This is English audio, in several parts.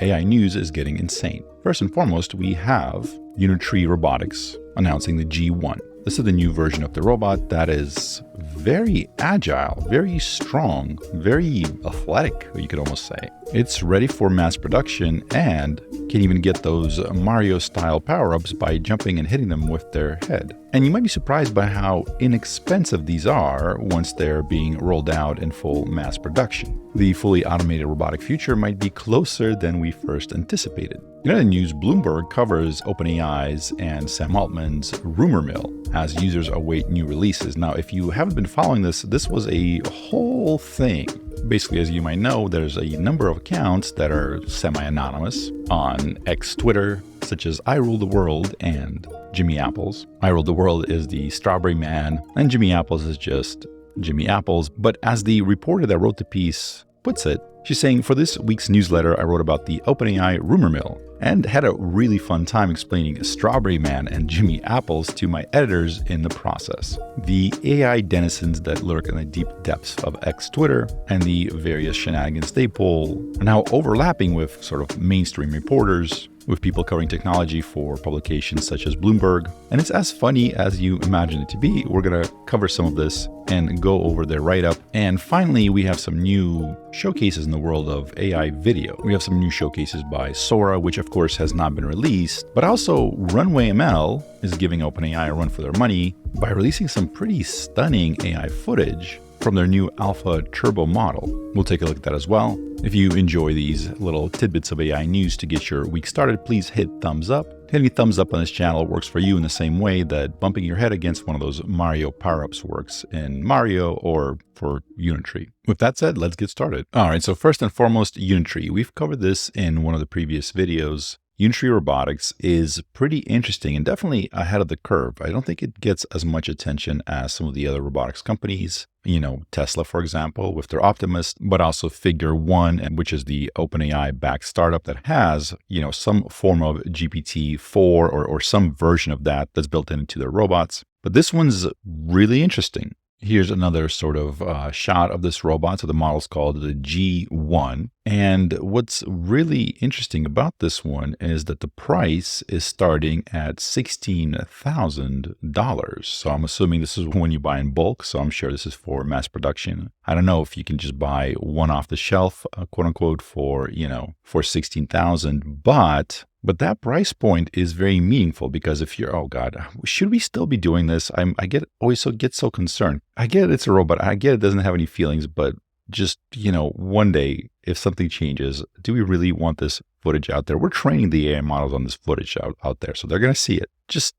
AI news is getting insane. First and foremost, we have Unitree Robotics announcing the G1. This is the new version of the robot that is very agile, very strong, very athletic, you could almost say. It's ready for mass production and can even get those Mario-style power-ups by jumping and hitting them with their head. And you might be surprised by how inexpensive these are once they're being rolled out in full mass production. The fully automated robotic future might be closer than we first anticipated. In other news, Bloomberg covers OpenAI's and Sam Altman's rumor mill as users await new releases. Now, if you haven't been following this, this was a whole thing. Basically, as you might know, there's a number of accounts that are semi-anonymous on X Twitter, such as I Rule the World and Jimmy Apples. I Rule the World is the Strawberry Man, and Jimmy Apples is just Jimmy Apples. But as the reporter that wrote the piece puts it, she's saying, for this week's newsletter, I wrote about the OpenAI rumor mill and had a really fun time explaining Strawberry Man and Jimmy Apples to my editors in the process. The AI denizens that lurk in the deep depths of X Twitter and the various shenanigans they pull are now overlapping with sort of mainstream reporters, with people covering technology for publications such as Bloomberg. And it's as funny as you imagine it to be. We're going to cover some of this and go over their write-up. And finally, we have some new showcases in the world of AI video. We have some new showcases by SORA, which of course has not been released, but also Runway ML is giving OpenAI a run for their money by releasing some pretty stunning AI footage from their new Alpha Turbo model. We'll take a look at that as well. If you enjoy these little tidbits of AI news to get your week started, please hit thumbs up. Hitting a thumbs up on this channel works for you in the same way that bumping your head against one of those Mario power-ups works in Mario or for Unitree. With that said, let's get started. All right, so first and foremost, Unitree. We've covered this in one of the previous videos. Unitree Robotics is pretty interesting and definitely ahead of the curve. I don't think it gets as much attention as some of the other robotics companies, you know, Tesla, for example, with their Optimus, but also Figure One, which is the OpenAI-backed startup that has, you know, some form of GPT-4 or some version of that that's built into their robots. But this one's really interesting. Here's another sort of shot of this robot. So the model's called the G1. And what's really interesting about this one is that the price is starting at $16,000. So I'm assuming this is when you buy in bulk. So I'm sure this is for mass production. I don't know if you can just buy one off the shelf, quote unquote, for, you know, for $16,000, but that price point is very meaningful because if you're, oh God, should we still be doing this? I always get so concerned. I get it's a robot. I get it doesn't have any feelings, but just, you know, one day if something changes, do we really want this footage out there? We're training the AI models on this footage out there, so they're going to see it. Just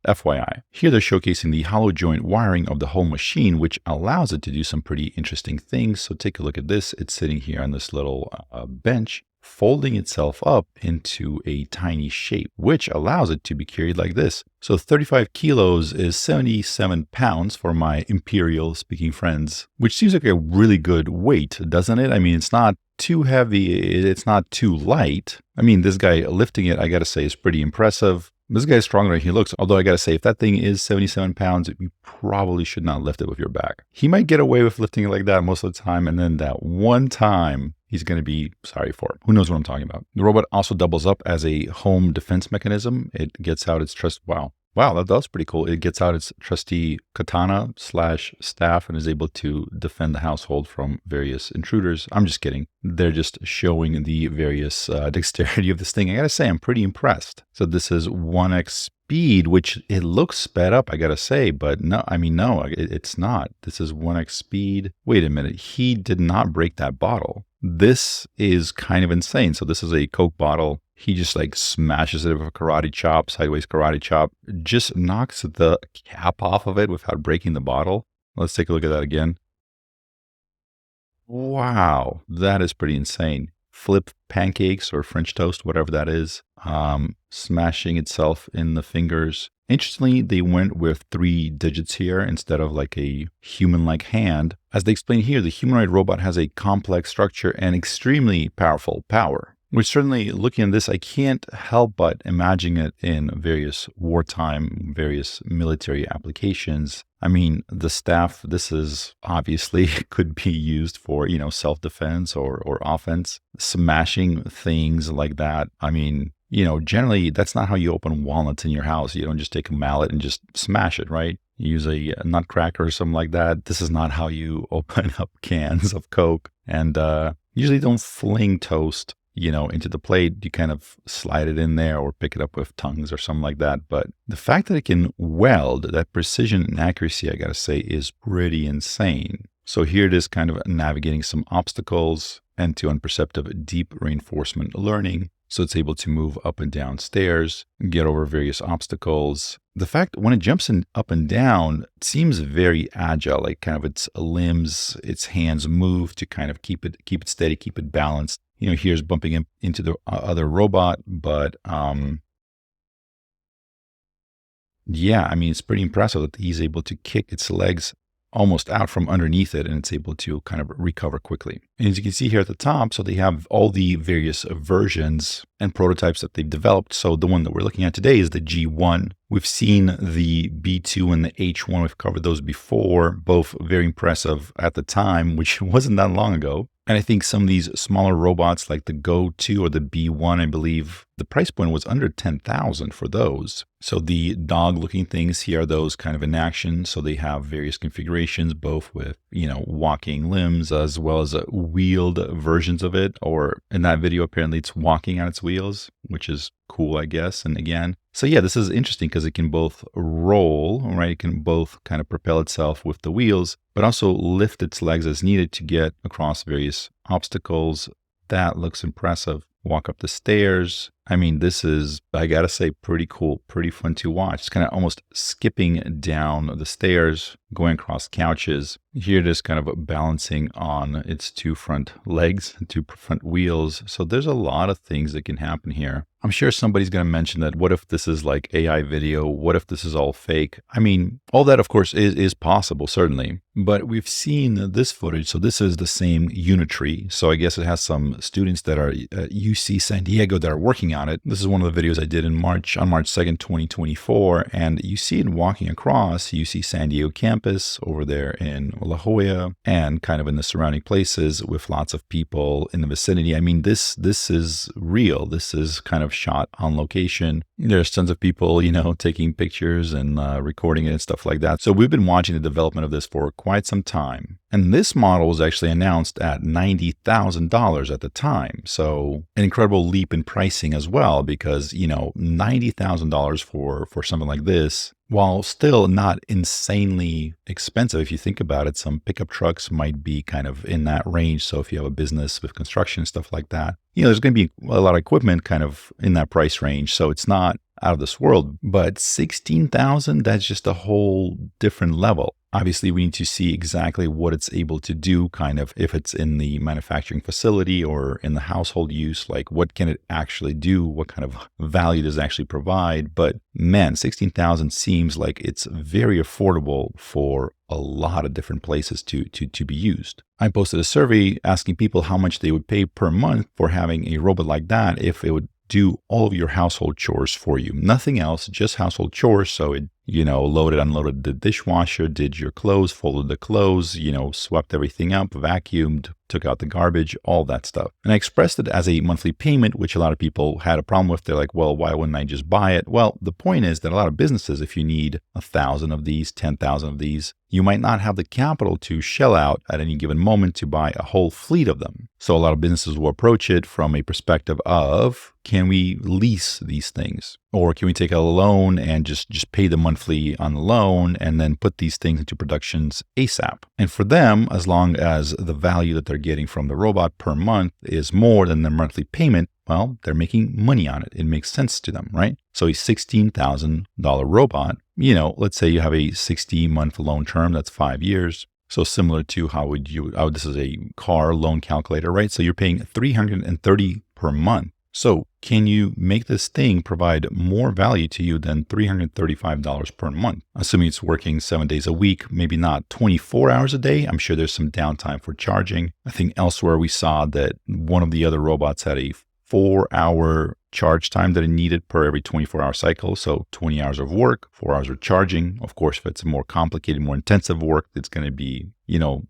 FYI. Here they're showcasing the hollow joint wiring of the whole machine, which allows it to do some pretty interesting things. So take a look at this. It's sitting here on this little bench, folding itself up into a tiny shape, which allows it to be carried like this. So 35 kilos is 77 pounds for my imperial speaking friends, which seems like a really good weight, doesn't it? I mean, it's not too heavy. It's not too light. I mean, this guy lifting it, I got to say, is pretty impressive. This guy's stronger than he looks, although I got to say, if that thing is 77 pounds, you probably should not lift it with your back. He might get away with lifting it like that most of the time, and then that one time, he's going to be sorry for it. Who knows what I'm talking about? The robot also doubles up as a home defense mechanism. It gets out its Wow, that's pretty cool. It gets out its trusty katana / staff and is able to defend the household from various intruders. I'm just kidding. They're just showing the various dexterity of this thing. I gotta say, I'm pretty impressed. So this is 1x speed, which it looks sped up, I gotta say, but no, I mean, no, it's not. This is 1x speed. Wait a minute. He did not break that bottle. This is kind of insane. So this is a Coke bottle. He just like smashes it with a karate chop, sideways karate chop, just knocks the cap off of it without breaking the bottle. Let's take a look at that again. Wow, that is pretty insane. Flip pancakes or French toast, whatever that is, smashing itself in the fingers. Interestingly, they went with 3 digits here instead of like a human-like hand. As they explain here, the humanoid robot has a complex structure and extremely powerful power. Which certainly, looking at this, I can't help but imagine it in various wartime, various military applications. I mean, the staff, this is obviously could be used for, self-defense or offense, smashing things like that. I mean, generally that's not how you open walnuts in your house. You don't just take a mallet and just smash it, right? You use a nutcracker or something like that. This is not how you open up cans of Coke. And usually don't fling toast, into the plate. You kind of slide it in there or pick it up with tongues or something like that. But the fact that it can weld, that precision and accuracy, I gotta say, is pretty insane. So here it is kind of navigating some obstacles and to unperceptive deep reinforcement learning. So it's able to move up and down stairs, get over various obstacles. The fact when it jumps up and down, it seems very agile, like kind of its limbs, its hands move to kind of keep it steady, keep it balanced. Here's bumping into the other robot, but yeah, I mean, it's pretty impressive that he's able to kick its legs almost out from underneath it, and it's able to kind of recover quickly. And as you can see here at the top, so they have all the various versions and prototypes that they've developed. So the one that we're looking at today is the G1. We've seen the B2 and the H1. We've covered those before, both very impressive at the time, which wasn't that long ago. And I think some of these smaller robots like the Go 2 or the B1, I believe the price point was under 10,000 for those. So the dog looking things here are those kind of in action. So they have various configurations, both with, walking limbs as well as wheeled versions of it. Or in that video, apparently it's walking on its wheels, which is cool, I guess. And again, so yeah, this is interesting because it can both roll, right? It can both kind of propel itself with the wheels, but also lift its legs as needed to get across various obstacles. That looks impressive. Walk up the stairs. I mean, this is, I gotta say, pretty cool, pretty fun to watch. It's kind of almost skipping down the stairs, going across couches. Here it is kind of balancing on its two front legs, two front wheels. So there's a lot of things that can happen here. I'm sure somebody's going to mention that, what if this is like AI video? What if this is all fake? I mean, all that, of course, is possible, certainly. But we've seen this footage. So this is the same Unitree. So I guess it has some students that are at UC San Diego that are working on it. This is one of the videos I did on March 2nd, 2024. And you see it walking across UC San Diego campus over there in La Jolla and kind of in the surrounding places with lots of people in the vicinity. I mean, this is real. This is kind of shot on location. There's tons of people, taking pictures and recording it and stuff like that. So we've been watching the development of this for quite some time. And this model was actually announced at $90,000 at the time. So an incredible leap in pricing as well, because, $90,000 for something like this, while still not insanely expensive. If you think about it, some pickup trucks might be kind of in that range. So if you have a business with construction, stuff like that, there's going to be a lot of equipment kind of in that price range. So it's not out of this world, but 16,000, that's just a whole different level. Obviously, we need to see exactly what it's able to do, kind of if it's in the manufacturing facility or in the household use, like what can it actually do? What kind of value does it actually provide? But man, 16,000 seems like it's very affordable for a lot of different places to be used. I posted a survey asking people how much they would pay per month for having a robot like that if it would do all of your household chores for you. Nothing else, just household chores. So it, loaded, unloaded the dishwasher, did your clothes, folded the clothes, swept everything up, vacuumed, took out the garbage, all that stuff. And I expressed it as a monthly payment, which a lot of people had a problem with. They're like, well, why wouldn't I just buy it? Well, the point is that a lot of businesses, if you need 1,000 of these, 10,000 of these, you might not have the capital to shell out at any given moment to buy a whole fleet of them. So a lot of businesses will approach it from a perspective of, can we lease these things? Or can we take a loan and just pay the monthly on the loan and then put these things into productions ASAP? And for them, as long as the value that they're getting from the robot per month is more than their monthly payment, well, they're making money on it. It makes sense to them, right? So a $16,000 robot, let's say you have a 60-month loan term, that's 5 years. So similar to how this is a car loan calculator, right? So you're paying $330 per month. So can you make this thing provide more value to you than $335 per month? Assuming it's working 7 days a week, maybe not 24 hours a day. I'm sure there's some downtime for charging. I think elsewhere we saw that one of the other robots had a 4-hour charge time that it needed per every 24-hour cycle. So 20 hours of work, 4 hours of charging. Of course, if it's more complicated, more intensive work, it's going to be,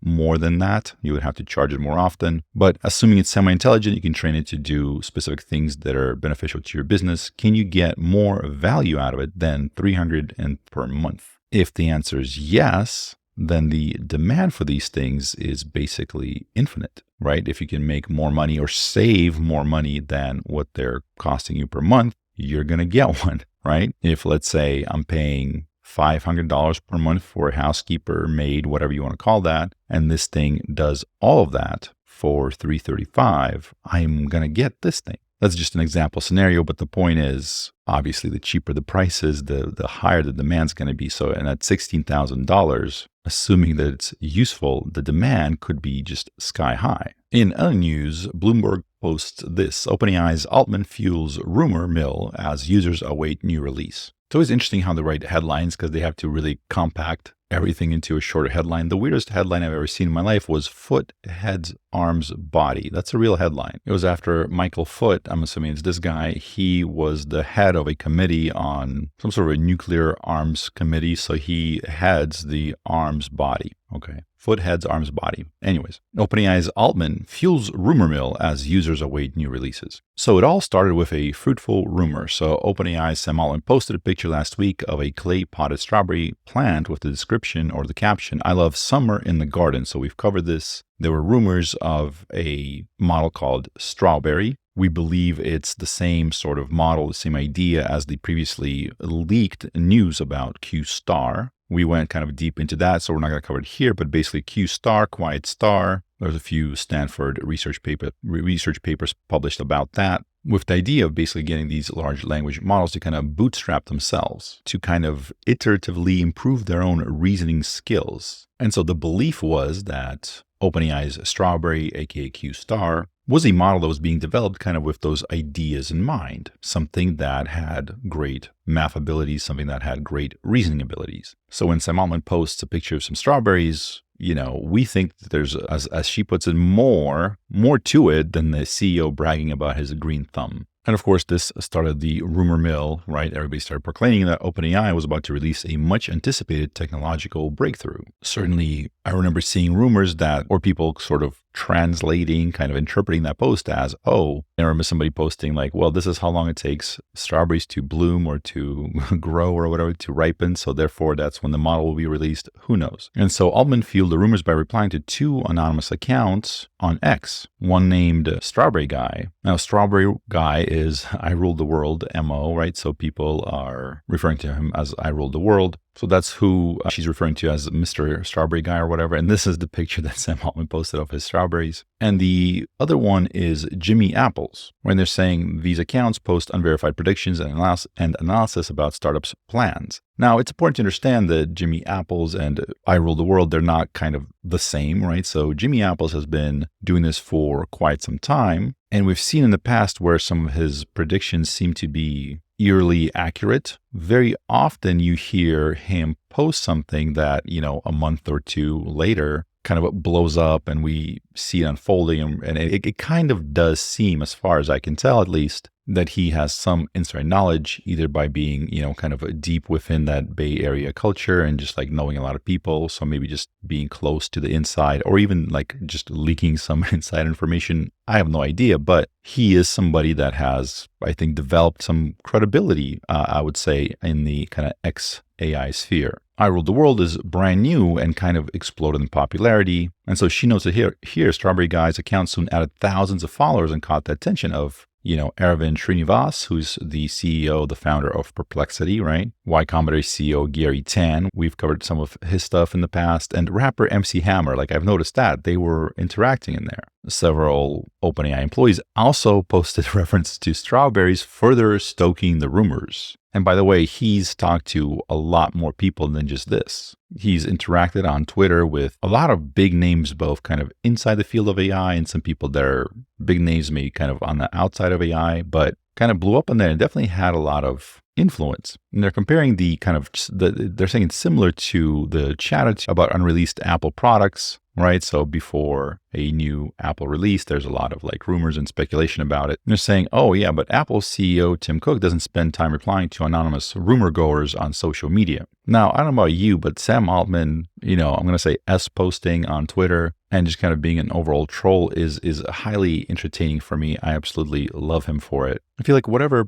more than that. You would have to charge it more often. But assuming it's semi-intelligent, you can train it to do specific things that are beneficial to your business. Can you get more value out of it than $300 per month? If the answer is yes, then the demand for these things is basically infinite, right? If you can make more money or save more money than what they're costing you per month, you're going to get one, right? If, let's say, I'm paying $500 per month for a housekeeper, maid, whatever you want to call that, and this thing does all of that for $335, I'm going to get this thing. That's just an example scenario, but the point is, obviously, the cheaper the price is, the higher the demand's going to be. So, and at $16,000, assuming that it's useful, the demand could be just sky high. In other news, Bloomberg posts this: OpenAI's Altman fuels rumor mill as users await new release. It's always interesting how they write headlines because they have to really compact everything into a shorter headline. The weirdest headline I've ever seen in my life was Foot, Heads, Arms, Body. That's a real headline. It was after Michael Foot. I'm assuming it's this guy. He was the head of a committee on some sort of a nuclear arms committee. So he heads the arms body. Okay. Foot, Heads, Arms, Body. Anyways, OpenAI's Altman fuels rumor mill as users await new releases. So it all started with a fruitful rumor. So OpenAI's Sam Altman posted a picture last week of a clay potted strawberry plant with the description or the caption, "I love summer in the garden." So we've covered this. There were rumors of a model called Strawberry. We believe it's the same sort of model, the same idea as the previously leaked news about Q Star. We went kind of deep into that, so we're not going to cover it here, but basically Q Star, Quiet Star. There's a few Stanford research papers published about that, with the idea of basically getting these large language models to kind of bootstrap themselves, to kind of iteratively improve their own reasoning skills. And so the belief was that OpenAI's Strawberry, aka Q Star, was a model that was being developed kind of with those ideas in mind, something that had great math abilities, something that had great reasoning abilities. So when Sam Altman posts a picture of some strawberries, we think that there's, as she puts it, more to it than the CEO bragging about his green thumb. And of course, this started the rumor mill, right? Everybody started proclaiming that OpenAI was about to release a much anticipated technological breakthrough. Certainly, I remember seeing rumors that, or people sort of translating, kind of interpreting that post as, I remember somebody posting like, well, this is how long it takes strawberries to bloom or to grow or whatever, to ripen. So therefore, that's when the model will be released. Who knows? And so Altman fueled the rumors by replying to two anonymous accounts on X, one named Strawberry Guy. Now, Strawberry Guy is I Ruled the World MO, right? So people are referring to him as I Ruled the World. So that's who she's referring to as Mr. Strawberry Guy or whatever. And this is the picture that Sam Altman posted of his strawberries. And the other one is Jimmy Apples, when they're saying these accounts post unverified predictions and analysis about startups' plans. Now, it's important to understand that Jimmy Apples and I Rule the World, they're not kind of the same, right? So Jimmy Apples has been doing this for quite some time. And we've seen in the past where some of his predictions seem to be eerily accurate. Very often you hear him post something that, a month or two later kind of blows up and we see it unfolding. And it kind of does seem, as far as I can tell at least, that he has some inside knowledge, either by being, kind of deep within that Bay Area culture and just like knowing a lot of people. So maybe just being close to the inside, or even like just leaking some inside information. I have no idea, but he is somebody that has, I think, developed some credibility, I would say, in the kind of XAI sphere. I Ruled the World is brand new and kind of exploded in popularity. And so she notes that here Strawberry Guy's account soon added thousands of followers and caught the attention of, Aravind Srinivas, who's the CEO, the founder of Perplexity, right? Y Combinator CEO Gary Tan. We've covered some of his stuff in the past. And rapper MC Hammer, like I've noticed that they were interacting in there. Several OpenAI employees also posted reference to strawberries, further stoking the rumors. And by the way, he's talked to a lot more people than just this. He's interacted on Twitter with a lot of big names, both kind of inside the field of AI and some people that are big names, maybe kind of on the outside of AI, but kind of blew up in there and definitely had a lot of influence. And they're comparing they're saying it's similar to the chatter about unreleased Apple products, right? So before a new Apple release, there's a lot of like rumors and speculation about it. And they're saying, oh yeah, but Apple CEO Tim Cook doesn't spend time replying to anonymous rumor goers on social media. Now, I don't know about you, but Sam Altman, I'm going to say posting on Twitter and just kind of being an overall troll is highly entertaining for me. I absolutely love him for it. I feel like whatever,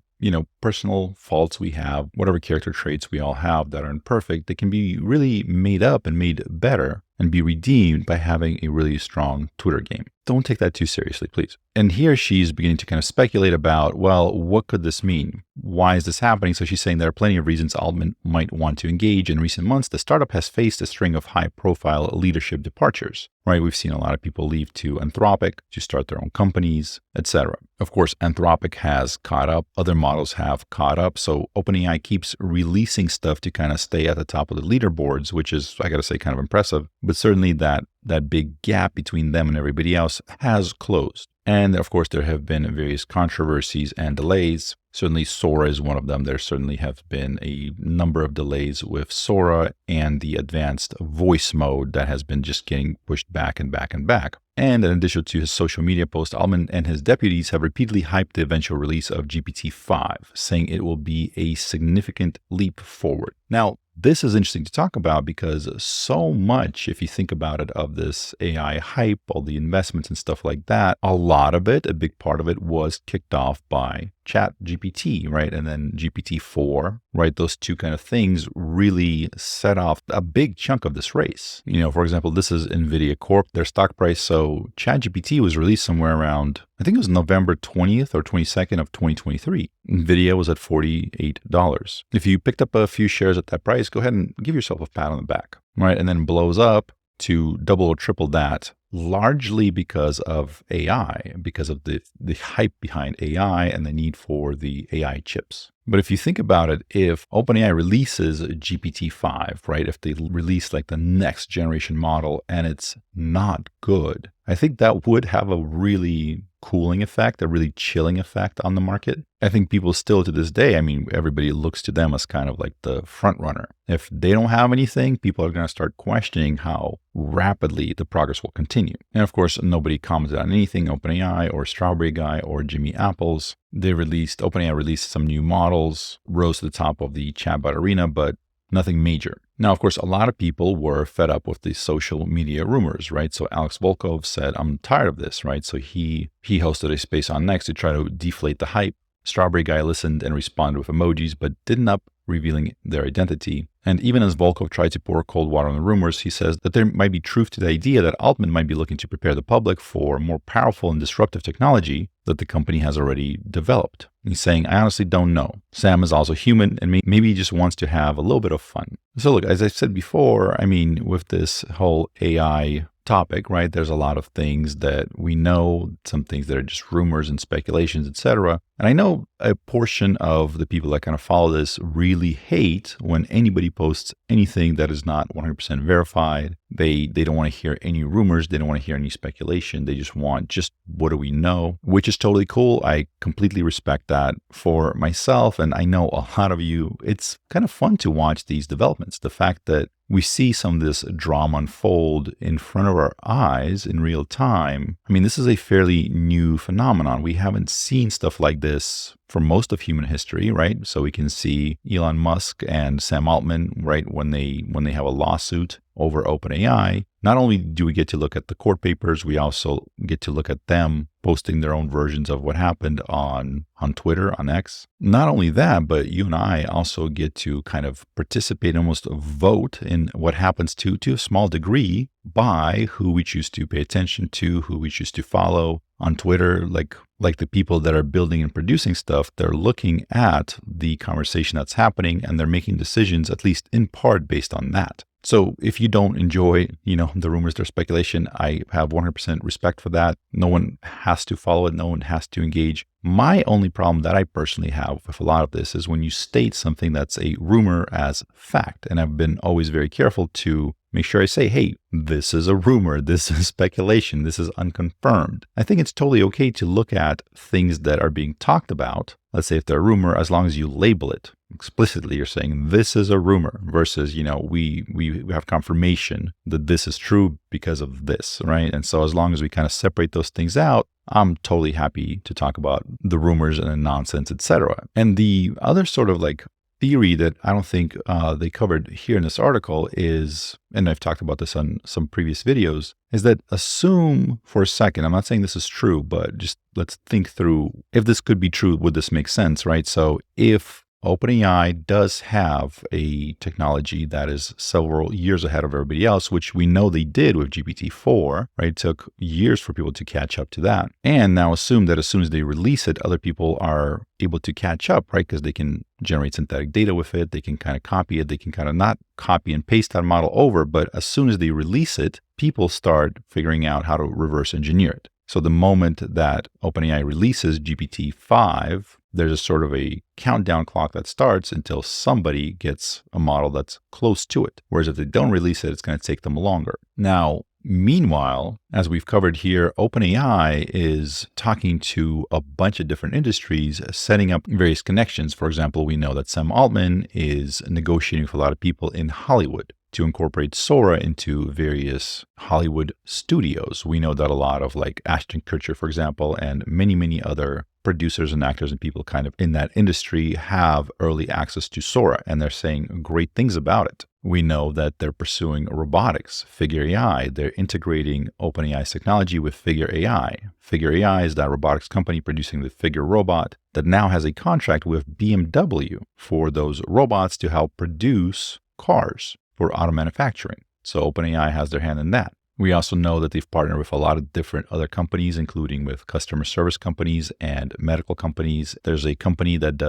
personal faults we have, whatever character traits we all have that aren't perfect, they can be really made up and made better and be redeemed by having a really strong Twitter game. Don't take that too seriously, please. And here she's beginning to kind of speculate about, well, what could this mean? Why is this happening? So she's saying there are plenty of reasons Altman might want to engage. In recent months, the startup has faced a string of high-profile leadership departures, right? We've seen a lot of people leave to Anthropic to start their own companies, etc. Of course, Anthropic has caught up. Other models have caught up. So OpenAI keeps releasing stuff to kind of stay at the top of the leaderboards, which is, I got to say, kind of impressive. But certainly that big gap between them and everybody else has closed. And of course, there have been various controversies and delays. Certainly, SORA is one of them. There certainly have been a number of delays with SORA and the advanced voice mode that has been just getting pushed back and back and back. And in addition to his social media post, Altman and his deputies have repeatedly hyped the eventual release of GPT-5, saying it will be a significant leap forward. Now, this is interesting to talk about because so much, if you think about it, of this AI hype, all the investments and stuff like that, a lot of it, a big part of it was kicked off by ChatGPT, right? And then GPT-4, right? Those two kind of things really set off a big chunk of this race. For example, this is NVIDIA Corp, their stock price. So ChatGPT was released somewhere around, I think it was November 20th or 22nd of 2023. NVIDIA was at $48. If you picked up a few shares at that price, go ahead and give yourself a pat on the back, right? And then blows up to double or triple that, largely because of AI, because of the hype behind AI and the need for the AI chips. But if you think about it, if OpenAI releases GPT-5, right, if they release like the next generation model and it's not good, I think that would have a really cooling effect, a really chilling effect on the market. I think people still to this day, everybody looks to them as kind of like the front runner. If they don't have anything, people are going to start questioning how rapidly the progress will continue. And of course, nobody commented on anything, OpenAI or Strawberry Guy or Jimmy Apples. OpenAI released some new models, rose to the top of the chatbot arena, but nothing major. Now, of course, a lot of people were fed up with the social media rumors, right? So Alex Volkov said, I'm tired of this, right? So he hosted a space on Next to try to deflate the hype. Strawberry Guy listened and responded with emojis, but didn't up revealing their identity. And even as Volkov tried to pour cold water on the rumors, he says that there might be truth to the idea that Altman might be looking to prepare the public for more powerful and disruptive technology that the company has already developed. He's saying, I honestly don't know. Sam is also human and maybe he just wants to have a little bit of fun. So look, as I said before, with this whole AI topic, right? There's a lot of things that we know, some things that are just rumors and speculations, etc. And I know a portion of the people that kind of follow this really hate when anybody posts anything that is not 100% verified. They don't want to hear any rumors. They don't want to hear any speculation. They just want what do we know, which is totally cool. I completely respect that for myself. And I know a lot of you, it's kind of fun to watch these developments. The fact that we see some of this drama unfold in front of our eyes in real time. This is a fairly new phenomenon. We haven't seen stuff like this for most of human history, right? So we can see Elon Musk and Sam Altman, right, when they have a lawsuit over OpenAI. Not only do we get to look at the court papers, we also get to look at them posting their own versions of what happened on Twitter, on X. Not only that, but you and I also get to kind of participate, almost vote in what happens to a small degree by who we choose to pay attention to, who we choose to follow on Twitter. Like the people that are building and producing stuff, they're looking at the conversation that's happening and they're making decisions, at least in part, based on that. So if you don't enjoy, the rumors, their speculation, I have 100% respect for that. No one has to follow it. No one has to engage. My only problem that I personally have with a lot of this is when you state something that's a rumor as fact. And I've been always very careful to make sure I say, hey, this is a rumor, this is speculation, this is unconfirmed. I think it's totally okay to look at things that are being talked about let's say if they're a rumor, as long as you label it explicitly, you're saying this is a rumor versus, we have confirmation that this is true because of this, right? And so as long as we kind of separate those things out, I'm totally happy to talk about the rumors and the nonsense, etc. And the other sort of like theory that I don't think they covered here in this article is, and I've talked about this on some previous videos, is that assume for a second, I'm not saying this is true, but just let's think through if this could be true, would this make sense, right? So if OpenAI does have a technology that is several years ahead of everybody else, which we know they did with GPT-4, right? It took years for people to catch up to that. And now assume that as soon as they release it, other people are able to catch up, right? Because they can generate synthetic data with it. They can kind of copy it. They can kind of not copy and paste that model over, but as soon as they release it, people start figuring out how to reverse engineer it. So the moment that OpenAI releases GPT-5, there's a sort of a countdown clock that starts until somebody gets a model that's close to it. Whereas if they don't release it, it's going to take them longer. Now, meanwhile, as we've covered here, OpenAI is talking to a bunch of different industries, setting up various connections. For example, we know that Sam Altman is negotiating with a lot of people in Hollywood to incorporate SORA into various Hollywood studios. We know that a lot of like Ashton Kutcher, for example, and many other producers and actors and people kind of in that industry have early access to SORA, and they're saying great things about it. We know that they're pursuing robotics, Figure AI. They're integrating OpenAI's technology with Figure AI. Figure AI is that robotics company producing the Figure robot that now has a contract with BMW for those robots to help produce cars for auto manufacturing. So OpenAI has their hand in that. We also know that they've partnered with a lot of different other companies, including with customer service companies and medical companies. There's a company that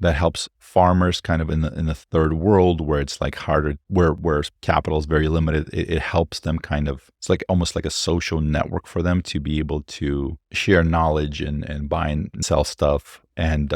helps farmers kind of in the third world where it's like harder, where capital is very limited. It helps them kind of, it's like almost like a social network for them to be able to share knowledge and buy and sell stuff. And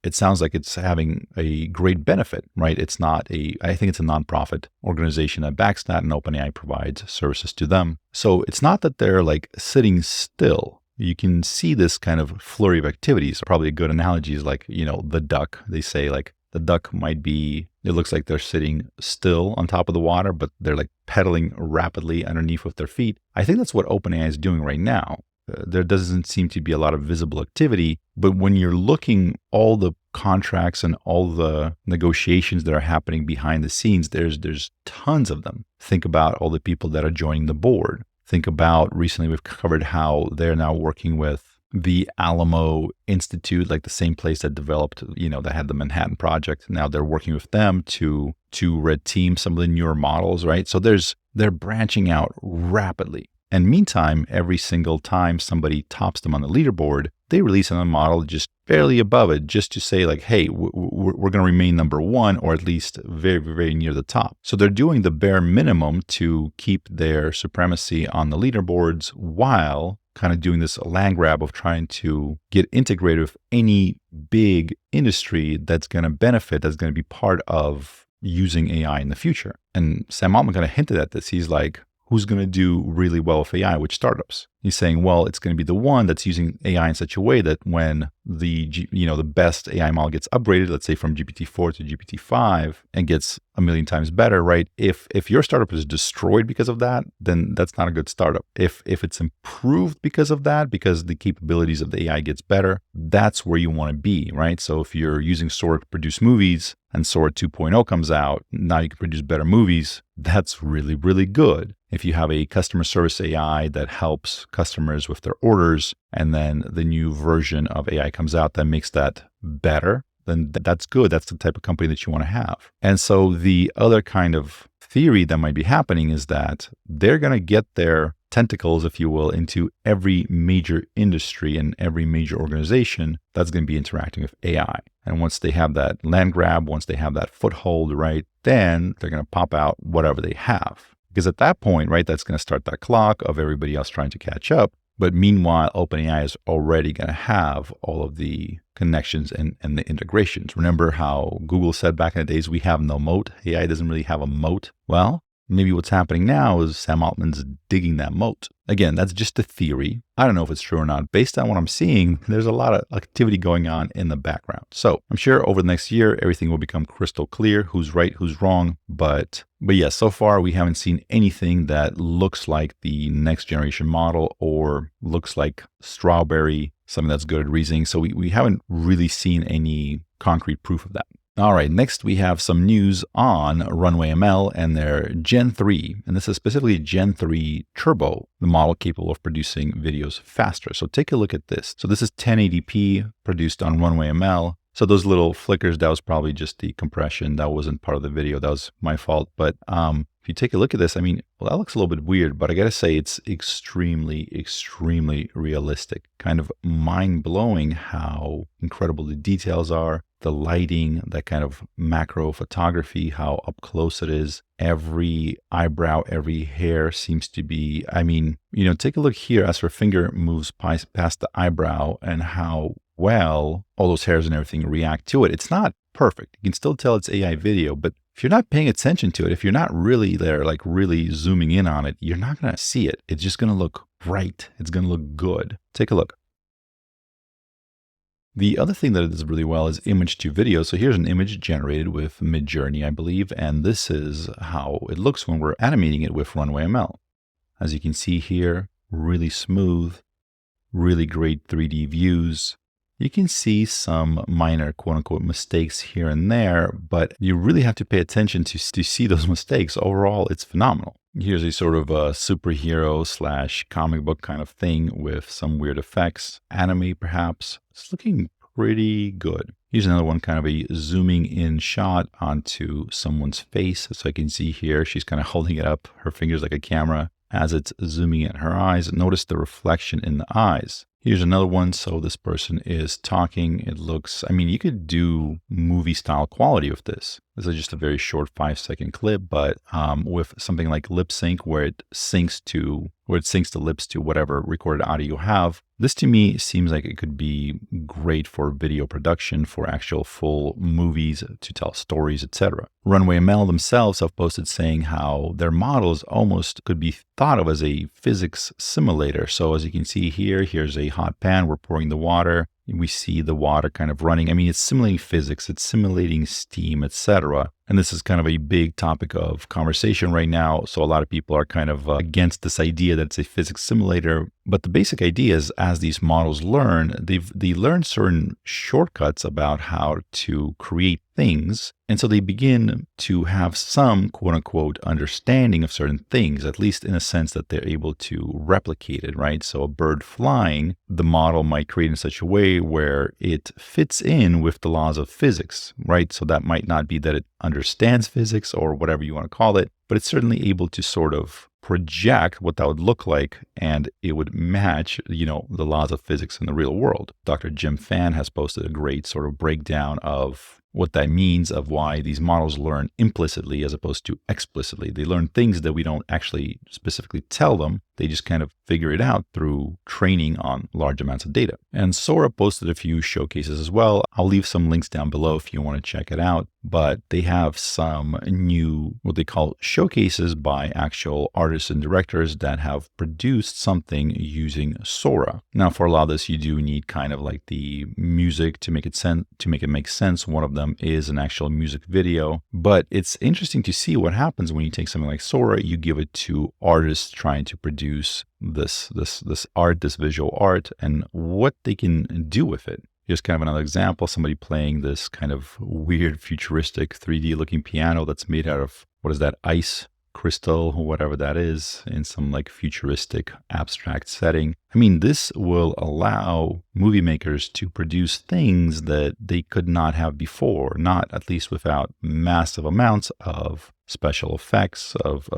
it sounds like it's having a great benefit, right? I think it's a nonprofit organization that backs that, and OpenAI provides services to them. So it's not that they're like sitting still. You can see this kind of flurry of activities. Probably a good analogy is like, the duck. They say like the duck it looks like they're sitting still on top of the water, but they're like pedaling rapidly underneath with their feet. I think that's what OpenAI is doing right now. There doesn't seem to be a lot of visible activity, but when you're looking all the contracts and all the negotiations that are happening behind the scenes, there's tons of them. Think about all the people that are joining the board. Think about recently we've covered how they're now working with the Alamo Institute, like the same place that developed, that had the Manhattan Project. Now they're working with them to red team some of the newer models, right? So they're branching out rapidly. And meantime, every single time somebody tops them on the leaderboard, they release another model just barely above it, just to say like, hey, we're going to remain number one, or at least very, very near the top. So they're doing the bare minimum to keep their supremacy on the leaderboards while kind of doing this land grab of trying to get integrated with any big industry that's going to benefit, that's going to be part of using AI in the future. And Sam Altman kind of hinted at this. He's like, who's going to do really well with AI, which startups? He's saying, well, it's going to be the one that's using AI in such a way that when the best AI model gets upgraded, let's say from GPT-4 to GPT-5, and gets a million times better, right? If your startup is destroyed because of that, then that's not a good startup. If it's improved because of that, because the capabilities of the AI gets better, that's where you want to be, right? So if you're using SORA to produce movies and SORA 2.0 comes out, now you can produce better movies. That's really, really good. If you have a customer service AI that helps customers with their orders, and then the new version of AI comes out that makes that better, then that's good. That's the type of company that you want to have. And so the other kind of theory that might be happening is that they're going to get their tentacles, if you will, into every major industry and every major organization that's going to be interacting with AI. And once they have that land grab, once they have that foothold, right, then they're going to pop out whatever they have. Because at that point, right, that's going to start that clock of everybody else trying to catch up. But meanwhile, OpenAI is already going to have all of the connections and the integrations. Remember how Google said back in the days, we have no moat. AI doesn't really have a moat. Well, maybe what's happening now is Sam Altman's digging that moat. Again, that's just a theory. I don't know if it's true or not. Based on what I'm seeing, there's a lot of activity going on in the background. So I'm sure over the next year, everything will become crystal clear, who's right, who's wrong. But yes, so far we haven't seen anything that looks like the next generation model or looks like Strawberry, something that's good at reasoning. So we haven't really seen any concrete proof of that. All right, next we have some news on Runway ML and their Gen 3, and this is specifically Gen 3 Turbo, the model capable of producing videos faster. So take a look at this. So this is 1080p produced on Runway ML. So those little flickers, that was probably just the compression. That wasn't part of the video. That was my fault. But if you take a look at this, I mean, well, that looks a little bit weird, but I gotta say it's extremely, extremely realistic. Kind of mind-blowing how incredible the details are. The lighting, that kind of macro photography, how up close it is. Every eyebrow, every hair seems to be, I mean, take a look here as her finger moves past the eyebrow and how well all those hairs and everything react to it. It's not perfect. You can still tell it's AI video, but if you're not paying attention to it, if you're not really there, like really zooming in on it, you're not going to see it. It's just going to look right. It's going to look good. Take a look. The other thing that it does really well is image to video. So here's an image generated with Midjourney, I believe, and this is how it looks when we're animating it with Runway ML. As you can see here, really smooth, really great 3D views. You can see some minor quote-unquote mistakes here and there, but you really have to pay attention to see those mistakes. Overall, it's phenomenal. Here's a sort of a superhero / comic book kind of thing with some weird effects. Anime, perhaps. It's looking pretty good. Here's another one, kind of a zooming in shot onto someone's face. So I can see here, she's kind of holding it up, her fingers like a camera. As it's zooming in her eyes, notice the reflection in the eyes. Here's another one. So this person is talking. It looks, I mean, you could do movie style quality with this. This is just a very short 5-second clip, but with something like lip sync where it syncs the lips to whatever recorded audio you have. This to me seems like it could be great for video production, for actual full movies to tell stories, etc. Runway ML themselves have posted saying how their models almost could be thought of as a physics simulator. So as you can see here, here's a hot pan, we're pouring the water. We see the water kind of running. I mean, it's simulating physics, it's simulating steam, etc. And this is kind of a big topic of conversation right now. So a lot of people are kind of against this idea that it's a physics simulator. But the basic idea is as these models learn, they learn certain shortcuts about how to create things. And so they begin to have some quote unquote understanding of certain things, at least in a sense that they're able to replicate it, right? So a bird flying, the model might create in such a way where it fits in with the laws of physics, right? So that might not be that it understands physics or whatever you want to call it, but it's certainly able to sort of project what that would look like, and it would match, the laws of physics in the real world. Dr. Jim Fan has posted a great sort of breakdown of what that means, of why these models learn implicitly as opposed to explicitly. They learn things that we don't actually specifically tell them. They just kind of figure it out through training on large amounts of data. And SORA posted a few showcases as well. I'll leave some links down below if you want to check it out. But they have some new, what they call showcases by actual artists and directors that have produced something using SORA. Now, for a lot of this, you do need kind of like the music to make it make sense. One of them is an actual music video. But it's interesting to see what happens when you take something like SORA, you give it to artists trying to produce this visual art, and what they can do with it. Here's kind of another example, somebody playing this kind of weird futuristic 3D looking piano that's made out of, what is that, ice crystal or whatever that is, in some like futuristic abstract setting. I mean, this will allow movie makers to produce things that they could not have before, not at least without massive amounts of special effects, of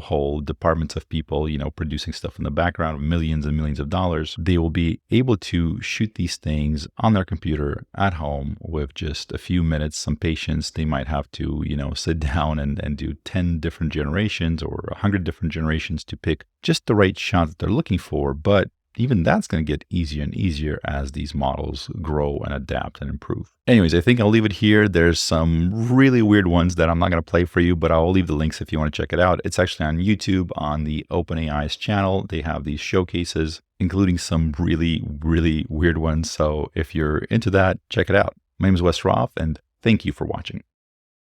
whole departments of people, producing stuff in the background, millions and millions of dollars. They will be able to shoot these things on their computer at home with just a few minutes, some patience. They might have to, sit down and do 10 different generations or 100 different generations to pick just the right shot that they're looking for. But even that's going to get easier and easier as these models grow and adapt and improve. Anyways, I think I'll leave it here. There's some really weird ones that I'm not going to play for you, but I'll leave the links if you want to check it out. It's actually on YouTube on the OpenAI's channel. They have these showcases, including some really, really weird ones. So if you're into that, check it out. My name is Wes Roth, and thank you for watching.